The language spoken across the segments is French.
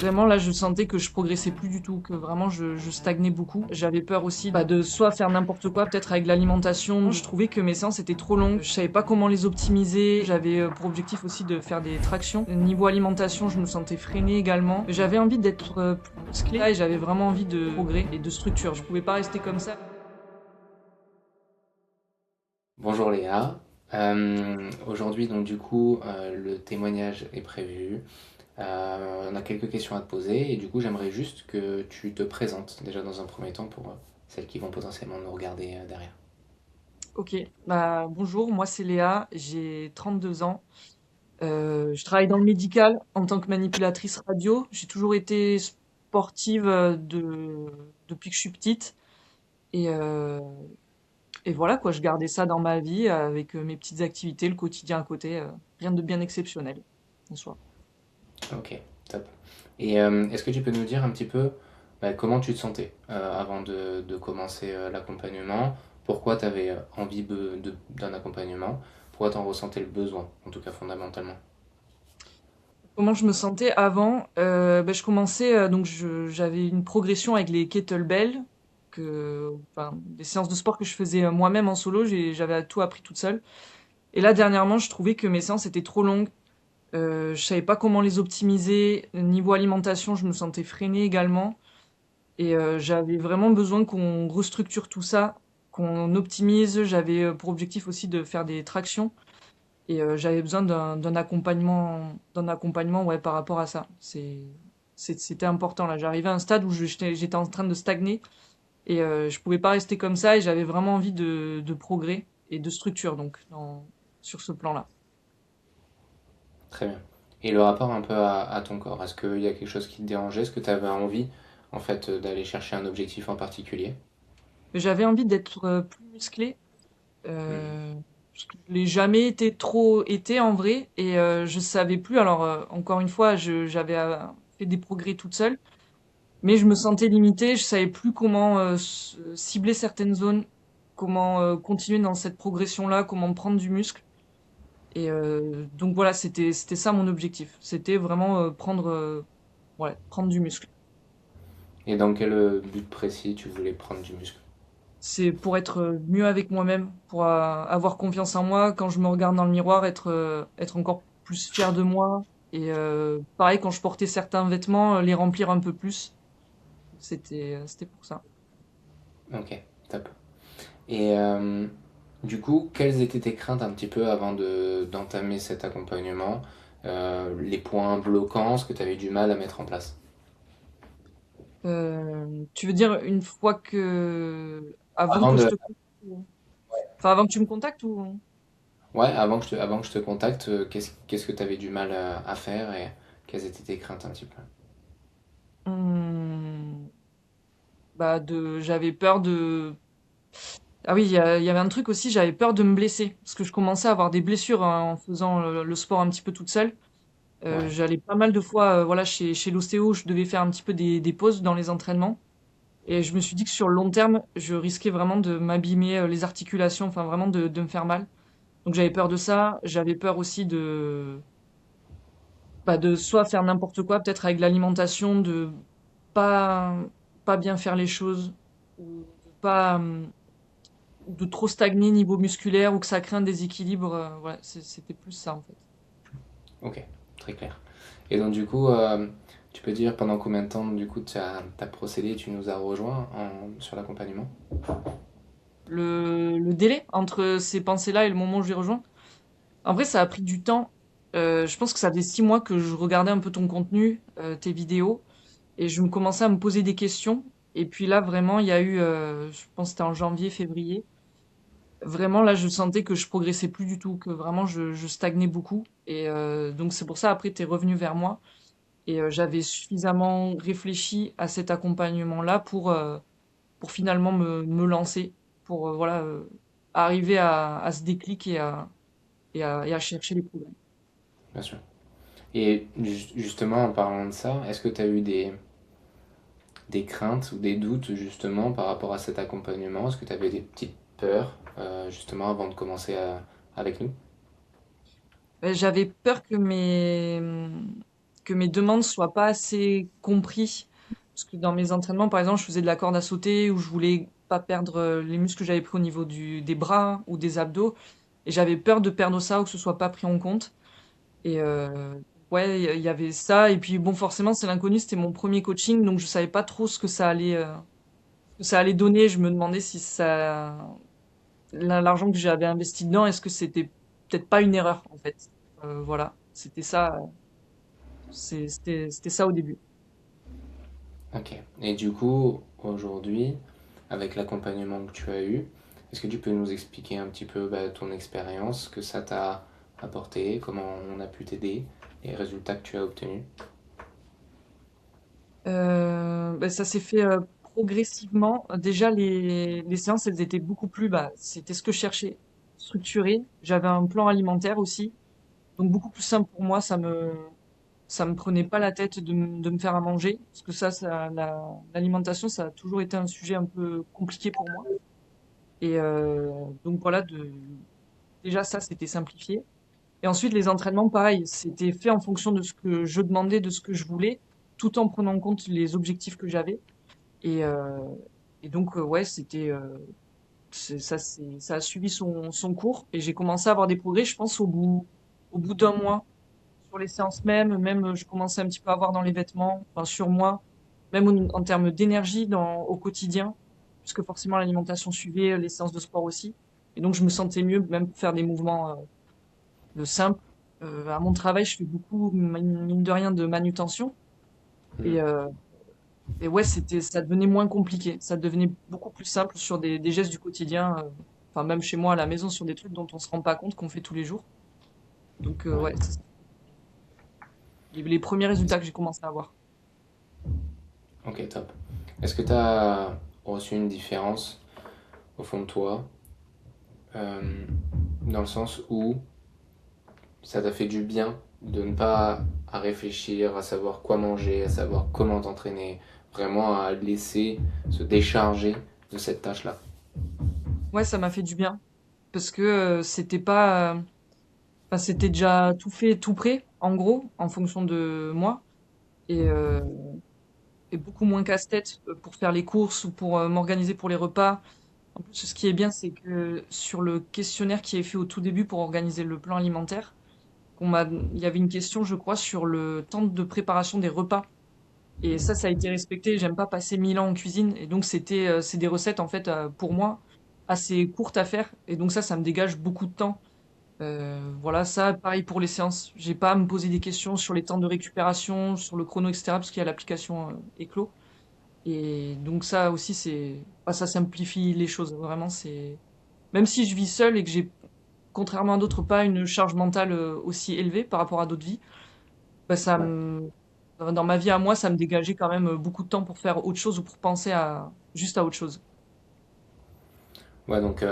Vraiment, là, je sentais que je progressais plus du tout, que vraiment je stagnais beaucoup. J'avais peur aussi de soit faire n'importe quoi, peut-être avec l'alimentation. Je trouvais que mes séances étaient trop longues. Je savais pas comment les optimiser. J'avais pour objectif aussi de faire des tractions. Niveau alimentation, je me sentais freinée également. J'avais envie d'être plus musclée et j'avais vraiment envie de progrès et de structure. Je pouvais pas rester comme ça. Bonjour Léa. Aujourd'hui, donc du coup, le témoignage est prévu. On a quelques questions à te poser et du coup, j'aimerais juste que tu te présentes déjà dans un premier temps pour celles qui vont potentiellement nous regarder derrière. Ok, bah bonjour, moi c'est Léa, j'ai 32 ans. Je travaille dans le médical en tant que manipulatrice radio. J'ai toujours été sportive depuis que je suis petite. Et, euh, et voilà, quoi, je gardais ça dans ma vie avec mes petites activités, le quotidien à côté. Rien de bien exceptionnel en soi. Ok, top. Et est-ce que tu peux nous dire un petit peu comment tu te sentais avant de commencer l'accompagnement? Pourquoi tu avais envie d'un accompagnement? Pourquoi tu en ressentais le besoin, en tout cas fondamentalement? Comment je me sentais avant? Ben, je commençais, j'avais une progression avec les kettlebells, enfin, des séances de sport que je faisais moi-même en solo. J'avais tout appris toute seule. Et là, dernièrement, je trouvais que mes séances étaient trop longues. Je savais pas comment les optimiser. Niveau alimentation, je me sentais freinée également. Et j'avais vraiment besoin qu'on restructure tout ça, qu'on optimise. J'avais pour objectif aussi de faire des tractions. Et j'avais besoin d'un accompagnement, ouais, par rapport à ça. C'était important là. J'arrivais à un stade où j'étais en train de stagner et je pouvais pas rester comme ça. Et j'avais vraiment envie de progrès et de structure sur ce plan-là. Très bien. Et le rapport un peu à ton corps, est-ce qu'il y a quelque chose qui te dérangeait? Est-ce que tu avais envie, en fait, d'aller chercher un objectif en particulier? J'avais envie d'être plus musclée. Hmm. Euh, parce que je l'ai jamais été en vrai et je savais plus. Alors encore une fois, j'avais fait des progrès toute seule, mais je me sentais limitée. Je savais plus comment cibler certaines zones, comment continuer dans cette progression-là, comment prendre du muscle. Et donc voilà, c'était ça mon objectif. C'était vraiment prendre du muscle. Et dans quel but précis tu voulais prendre du muscle? C'est pour être mieux avec moi-même, pour avoir confiance en moi. Quand je me regarde dans le miroir, être encore plus fier de moi. Et pareil, quand je portais certains vêtements, les remplir un peu plus. C'était pour ça. Ok, top. Et du coup, quelles étaient tes craintes un petit peu avant d'entamer cet accompagnement? Les points bloquants, ce que tu avais du mal à mettre en place? Tu veux dire une fois que... Avant Avant que je de, te... Enfin, avant que tu me contactes ou... ouais, avant que je te contacte, qu'est-ce que tu avais du mal à faire et quelles étaient tes craintes un petit peu? Hmm, j'avais peur de... Ah oui, il y avait un truc aussi, j'avais peur de me blesser. Parce que je commençais à avoir des blessures hein, en faisant le sport un petit peu toute seule. Ouais, J'allais pas mal de fois voilà, chez l'ostéo, je devais faire un petit peu des pauses dans les entraînements. Et je me suis dit que sur le long terme, je risquais vraiment de m'abîmer les articulations, enfin vraiment de me faire mal. Donc j'avais peur de ça. J'avais peur aussi de soit faire n'importe quoi, peut-être avec l'alimentation, de pas, pas bien faire les choses, ou de trop stagner niveau musculaire, ou que ça crée un déséquilibre. Voilà, c'était plus ça en fait. ok, très clair. Et donc du coup, tu peux dire pendant combien de temps du coup t'as procédé, tu nous as rejoint sur l'accompagnement? Le délai entre ces pensées-là et le moment où je les rejoins. En vrai, ça a pris du temps. Je pense que ça faisait 6 mois que je regardais un peu ton contenu, tes vidéos, et je me commençais à me poser des questions. Et puis là, vraiment, il y a eu, je pense que c'était en janvier, février. Vraiment, là, je sentais que je progressais plus du tout, que vraiment je stagnais beaucoup. Et donc c'est pour ça, après, t'es revenu vers moi. Et j'avais suffisamment réfléchi à cet accompagnement-là pour finalement me lancer, pour arriver à ce déclic et à chercher les progrès. Bien sûr. Et justement, en parlant de ça, est-ce que tu as eu des craintes ou des doutes justement par rapport à cet accompagnement? Est-ce que tu avais des petites peurs justement avant de commencer avec nous? J'avais peur que que mes demandes soient pas assez compris. Parce que dans mes entraînements, par exemple, je faisais de la corde à sauter où je voulais pas perdre les muscles que j'avais pris au niveau des bras ou des abdos. Et j'avais peur de perdre ça ou que ce soit pas pris en compte. Et ouais, il y avait ça. Et puis bon, forcément, c'est l'inconnu, c'était mon premier coaching, donc je savais pas trop ce que ça allait donner. Je me demandais si l'argent que j'avais investi dedans, est-ce que c'était peut-être pas une erreur, en fait. Voilà, c'était ça, c'était ça au début. Ok. Et du coup, aujourd'hui, avec l'accompagnement que tu as eu, est-ce que tu peux nous expliquer un petit peu ton expérience, ce que ça t'a apporté, comment on a pu t'aider, les résultats que tu as obtenus? Bah, ça s'est fait progressivement. Déjà, les séances, elles étaient beaucoup plus, bah, c'était ce que je cherchais, structuré. J'avais un plan alimentaire aussi, donc beaucoup plus simple pour moi. Ça me prenait pas la tête de me faire à manger, parce que l'alimentation, ça a toujours été un sujet un peu compliqué pour moi. Et donc voilà, déjà ça, c'était simplifié. Et ensuite, les entraînements, pareil, c'était fait en fonction de ce que je demandais, de ce que je voulais, tout en prenant en compte les objectifs que j'avais. Et, euh, et donc, ouais, ça a suivi son cours. Et j'ai commencé à avoir des progrès, je pense, au bout d'un mois, sur les séances même, je commençais un petit peu à avoir dans les vêtements, enfin, sur moi, même en termes d'énergie au quotidien, puisque forcément l'alimentation suivait, les séances de sport aussi. Et donc, je me sentais mieux, même pour faire des mouvements simples. À mon travail, je fais beaucoup, mine de rien, de manutention. Hmm. Et, ouais, ça devenait moins compliqué. Ça devenait beaucoup plus simple sur des gestes du quotidien. Enfin, même chez moi à la maison, sur des trucs dont on se rend pas compte qu'on fait tous les jours. Donc, Ouais. ouais, c'est ça. Les premiers résultats que j'ai commencé à avoir. Ok, top. Est-ce que tu as reçu une différence au fond de toi, euh, dans le sens où ça t'a fait du bien de ne pas à réfléchir, à savoir quoi manger, à savoir comment t'entraîner, vraiment à laisser se décharger de cette tâche-là. Ouais, ça m'a fait du bien. Parce que c'était pas. Enfin, c'était déjà tout fait, tout prêt, en gros, en fonction de moi. Et, beaucoup moins casse-tête pour faire les courses ou pour m'organiser pour les repas. En plus, ce qui est bien, c'est que sur le questionnaire qui est fait au tout début pour organiser le plan alimentaire, il y avait une question, je crois, sur le temps de préparation des repas. Et ça a été respecté. J'aime pas passer 1000 ans en cuisine. Et donc, c'est des recettes, en fait, pour moi, assez courtes à faire. Et donc, ça me dégage beaucoup de temps. Voilà, ça, pareil pour les séances. J'ai pas à me poser des questions sur les temps de récupération, sur le chrono, etc., parce qu'il y a l'application Eclo. Et donc, ça aussi, ça simplifie les choses. Vraiment, même si je vis seule et que j'ai, contrairement à d'autres, pas une charge mentale aussi élevée par rapport à d'autres vies, bah, Ouais. dans ma vie à moi, ça me dégageait quand même beaucoup de temps pour faire autre chose ou pour penser juste à autre chose. Ouais, donc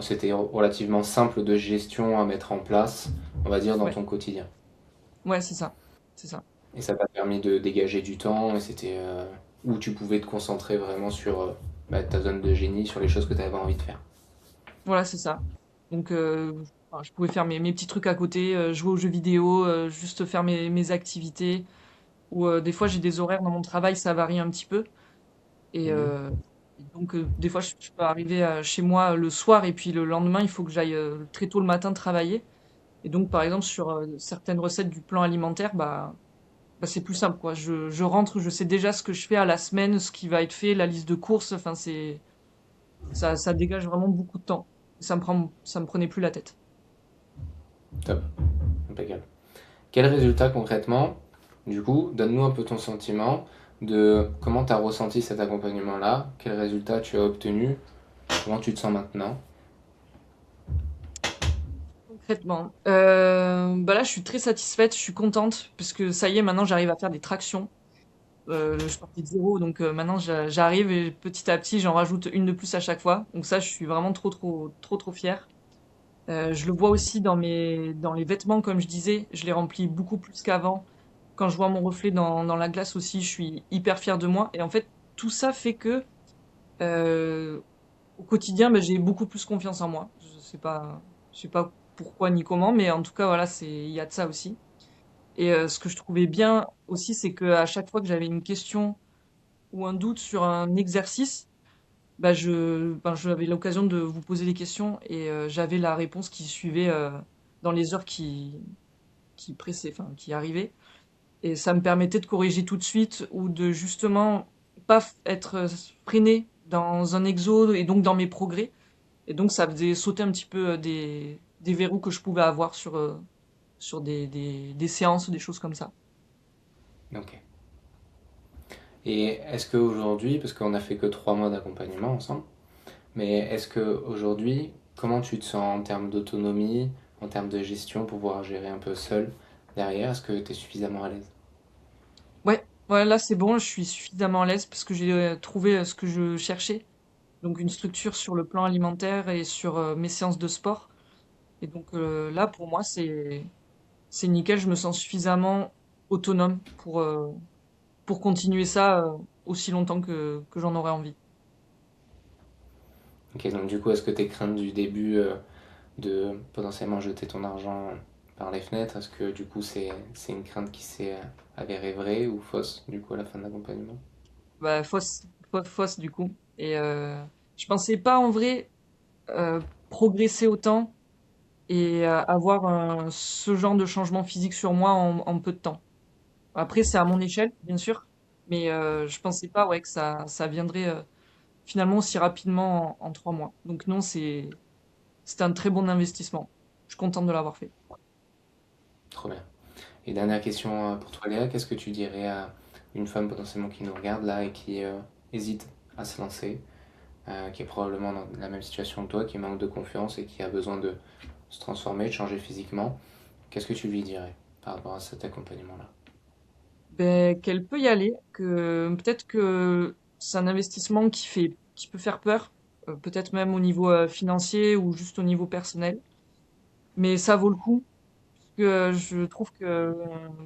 c'était relativement simple de gestion à mettre en place, on va dire, dans Ouais, ton quotidien. ouais, c'est ça. C'est ça. Et ça t'a permis de dégager du temps, et c'était où tu pouvais te concentrer vraiment sur ta zone de génie, sur les choses que tu avais envie de faire. Voilà, c'est ça. Donc, enfin, je pouvais faire mes petits trucs à côté, jouer aux jeux vidéo, juste faire mes activités. Ou des fois, j'ai des horaires dans mon travail, ça varie un petit peu. Et, Mhm. donc, des fois, je peux arriver chez moi le soir et puis le lendemain, il faut que j'aille très tôt le matin travailler. Et donc, par exemple, sur certaines recettes du plan alimentaire, c'est plus simple, quoi. Je rentre, je sais déjà ce que je fais à la semaine, ce qui va être fait, la liste de courses. Enfin, ça dégage vraiment beaucoup de temps. Ça me prenait plus la tête. Top, impeccable. Quel résultat concrètement, du coup, donne-nous un peu ton sentiment de comment tu as ressenti cet accompagnement-là, quel résultat tu as obtenu, comment tu te sens maintenant. Concrètement, bah là, je suis très satisfaite, je suis contente, parce que ça y est, maintenant, j'arrive à faire des tractions. Je partais de zéro, donc maintenant, j'arrive et petit à petit, j'en rajoute une de plus à chaque fois. Donc ça, je suis vraiment trop fière. Je le vois aussi dans les vêtements, comme je disais, je les remplis beaucoup plus qu'avant. Quand je vois mon reflet dans la glace aussi, je suis hyper fière de moi. Et en fait, tout ça fait que, euh, au quotidien, bah, j'ai beaucoup plus confiance en moi. Je sais pas pourquoi ni comment, mais en tout cas, voilà, il y a de ça aussi. Et ce que je trouvais bien aussi, c'est qu'à chaque fois que j'avais une question ou un doute sur un exercice, bah j'avais l'occasion de vous poser des questions et j'avais la réponse qui suivait dans les heures qui arrivaient. Et ça me permettait de corriger tout de suite ou de justement pas être freiné dans un exo et donc dans mes progrès. Et donc ça faisait sauter un petit peu des verrous que je pouvais avoir sur des séances, des choses comme ça. Ok. Et est-ce qu'aujourd'hui, parce qu'on a fait que 3 mois d'accompagnement ensemble, mais est-ce qu'aujourd'hui, comment tu te sens en termes d'autonomie, en termes de gestion pour pouvoir gérer un peu seul derrière? Est-ce que tu es suffisamment à l'aise? Ouais, ouais, là c'est bon, je suis suffisamment à l'aise parce que j'ai trouvé ce que je cherchais. Donc une structure sur le plan alimentaire et sur mes séances de sport. Et donc là pour moi c'est nickel, je me sens suffisamment autonome pour continuer ça aussi longtemps que j'en aurais envie. Ok, donc du coup, est-ce que tes craintes du début de potentiellement jeter ton argent par les fenêtres, est-ce que du coup c'est une crainte qui s'est avérée vraie ou fausse du coup à la fin de l'accompagnement? Bah, fausse du coup. Et je pensais pas en vrai euh, progresser autant et avoir ce genre de changement physique sur moi en peu de temps. Après, c'est à mon échelle, bien sûr, mais je pensais pas ouais, que ça viendrait finalement aussi rapidement en 3 mois. Donc non, c'était un très bon investissement. Je suis contente de l'avoir fait. Trop bien. Et dernière question pour toi Léa, qu'est-ce que tu dirais à une femme potentiellement qui nous regarde là et qui hésite à se lancer, qui est probablement dans la même situation que toi, qui manque de confiance et qui a besoin de se transformer, de changer physiquement? Qu'est-ce que tu lui dirais par rapport à cet accompagnement-là? Ben, qu'elle peut y aller, que peut-être que c'est un investissement qui peut faire peur, peut-être même au niveau financier ou juste au niveau personnel, mais ça vaut le coup, parce que je trouve que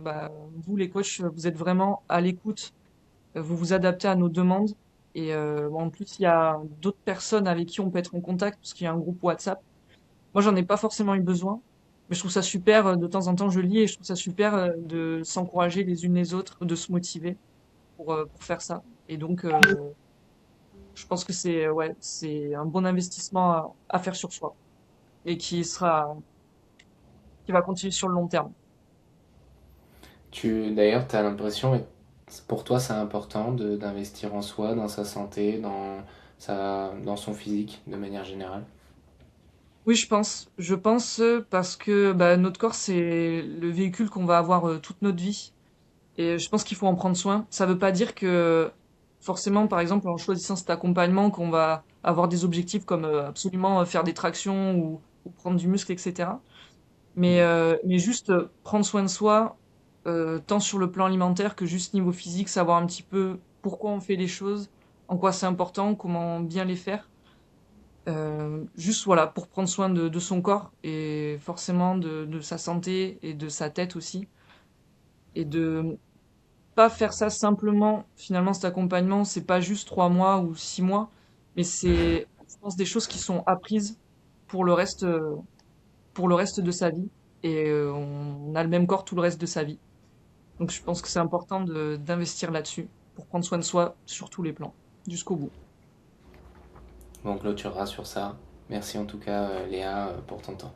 bah, vous, les coachs, vous êtes vraiment à l'écoute, vous vous adaptez à nos demandes, et bon, en plus, il y a d'autres personnes avec qui on peut être en contact, parce qu'il y a un groupe WhatsApp. Moi, j'en ai pas forcément eu besoin, mais je trouve ça super, de temps en temps, je lis, et je trouve ça super de s'encourager les unes les autres, de se motiver pour faire ça. Et donc, je pense que c'est un bon investissement à faire sur soi et qui va continuer sur le long terme. D'ailleurs, tu as l'impression, et pour toi, c'est important d'investir en soi, dans sa santé, dans son physique, de manière générale. Oui, je pense. Je pense parce que bah, notre corps, c'est le véhicule qu'on va avoir toute notre vie. Et je pense qu'il faut en prendre soin. Ça veut pas dire que forcément, par exemple, en choisissant cet accompagnement, qu'on va avoir des objectifs comme absolument faire des tractions ou prendre du muscle, etc. Mais juste prendre soin de soi, tant sur le plan alimentaire que juste niveau physique, savoir un petit peu pourquoi on fait les choses, en quoi c'est important, comment bien les faire. Juste voilà, pour prendre soin de son corps et forcément de sa santé et de sa tête aussi. Et de pas faire ça simplement, finalement cet accompagnement, c'est pas juste 3 mois ou 6 mois, mais c'est, je pense, des choses qui sont apprises pour pour le reste de sa vie. Et on a le même corps tout le reste de sa vie. Donc je pense que c'est important d'investir là-dessus pour prendre soin de soi sur tous les plans, jusqu'au bout. Donc, clôturera sur ça. Merci en tout cas, Léa, pour ton temps.